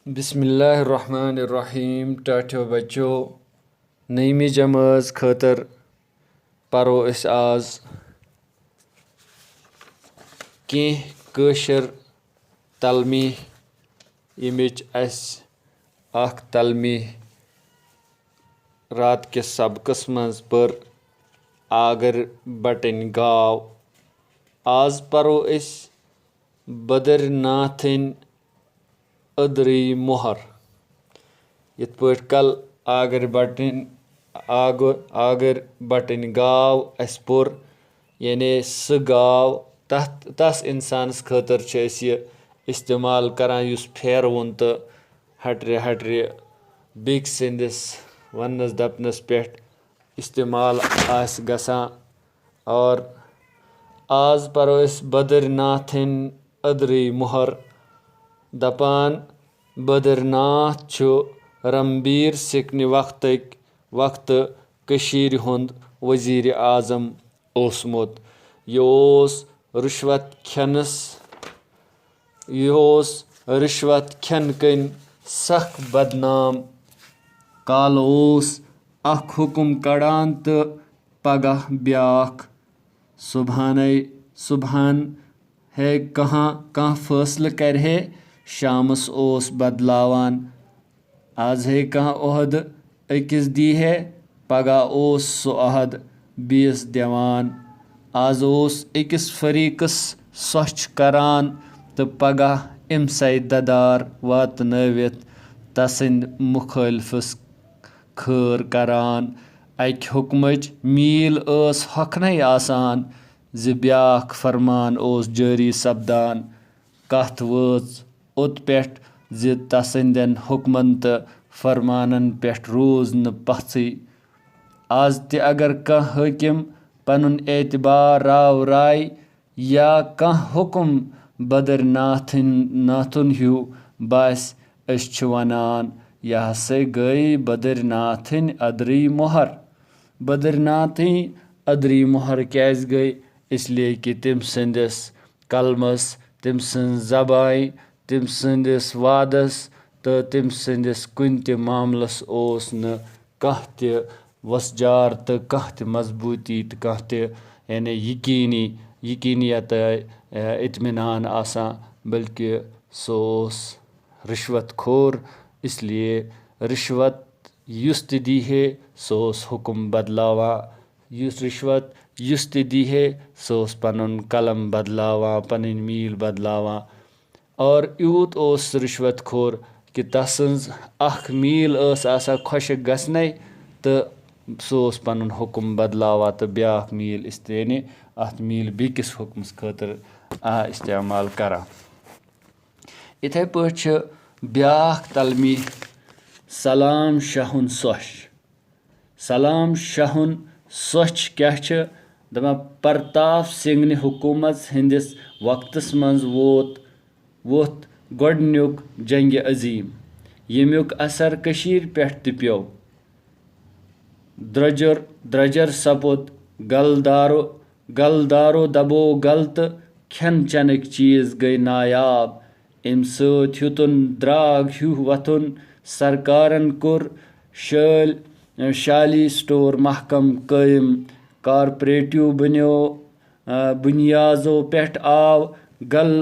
बिस्मिल्लाहिर्रहमानिर्रहीम। टाठियो बच्चो नईमि जमाज खतर परो अस आज कें कशर तलमी यमिच अस अख तलमी रात के सबकस मज पर आगर बटन गाव। आज परो अस बद्रीनाथन अदरी मोहर। यिथ पट कल आगर बटन गाव अस पोर यानी सह गाव तस इंसानस खतर छ अस यह इस्तेमाल करान युस फेरवुन तो हटरे बेक सिंदिस वनस दपनस पेट इस्तेमाल आस गसान। और आज परो अस बद्रीनाथन अदरी मोहर। दपान बद्रीनाथ छु रणबीर सिकनि वक्त कशीर हुंद वजीर आजम ओसमुत। यह रिश्वत खेन कन सख बदनाम। कल अख हुकुम कड़ान तो पगह ब्याख। सुबहान है कहाँ फैसल कर है शामस ओस बदलावान। आज है कहाँ ओहद अकिस दी है पगह ओस सो अहद बीस दिवान। आज ओस अकिस फरीकस सोच करान तो पगह अमसे ददार वातनवित तसिंद मुखालिफस खैर करान। अक हुकमच मील अस हखने आसान ज ब्याख फरमान ओस जारी सपदान। कथ वच ओत पेट ज तसिंदन हुकमन तो फरमानन पेट रोज न पथी। आज ते अगर कह हाकिम पनुन एतबार राव राय या कह हुकुम बद्रीनाथन हूँ बास अस छ वनान यह हसा गई बद्रीनाथन अदरी मोहर। बद्रीनाथन अदरी मोहर क्या गई इसलिए कि तम संदिस कलमस तम सज जबान तम संदिस वादस तो तम संदिस कुन त मामलस ओस न कह त वसजार तो कह त मजबूती तो कह त यानी यकीनियत इत्मीनान आसान बल्कि सो रिश्वत खोर। इसलिए रिश्वत युस त दी है सो हुकुम बदलावा। रिश्वत युस त दी है सो पनुन कलम बदलावा पन मील बदलावा। और यूत ओस रिश्वत खोर कि तसंज अख मील आसा खुशक गसने तो सो पनुन हुकुम बदलावा तो ब्याख मील यानी अत मील बेकिस हुकमस खतर इस्तेमाल करान। इथे पट ब्याख तलमी सलाम शाहुन सोच। सलाम शाहुन सोच क्या छ दपान प्रताप सिंह हुकूमत हंदिस वक्तस मज वोथ गोडन्युक जंग अजीम यमुक असर कशीर पेट त प्यो। द्रजर सपुद गलदारो दबो गल तो खेन चनक चीज गई नायाब। अम सत हेतुन द्राग हूँ वथुन सरकारन कोर शाली स्टोर महकम कायम। कॉर्पोरेटिव बुनियाजो पेट आव गल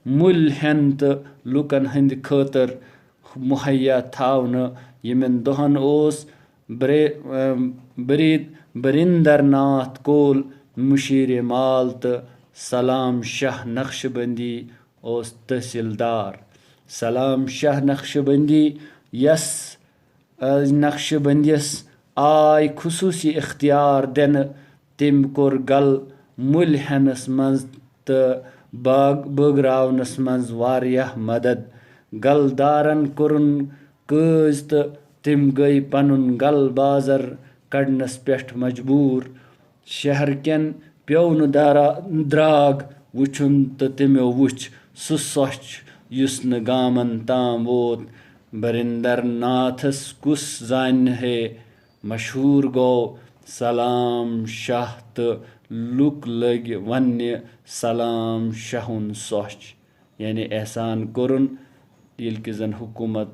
मुल हेन तो लुकन हंद खतर मुहैया थावन। यमन दोहन ओस बरिंदरनाथ कोल मुशीर माल तो सलाम शाह नक्शबंदी ओस तहसीलदार। सलाम शाह नक्शबंदी यस नक्शबंदियस आय खुसूसी इख्तियार दिन तम कोर गल मुल हेनस मज तो बागरावनस मज वारियाह मदद। गलदारन कोरुन काज तो तम गई पनुन गल बाजर कड़नस पेट मजबूर। शहर केन प्यो न द्राग वुचुन तो तमो वुच सु सोच युस न गामन ताम वोत। बरिंदरनाथस कुस जान है मशहूर गो सलाम शाह तो लुक लग वन सलाम शाहुन सोच यानी एहसान कोरुन यिल कि जन हुकूमत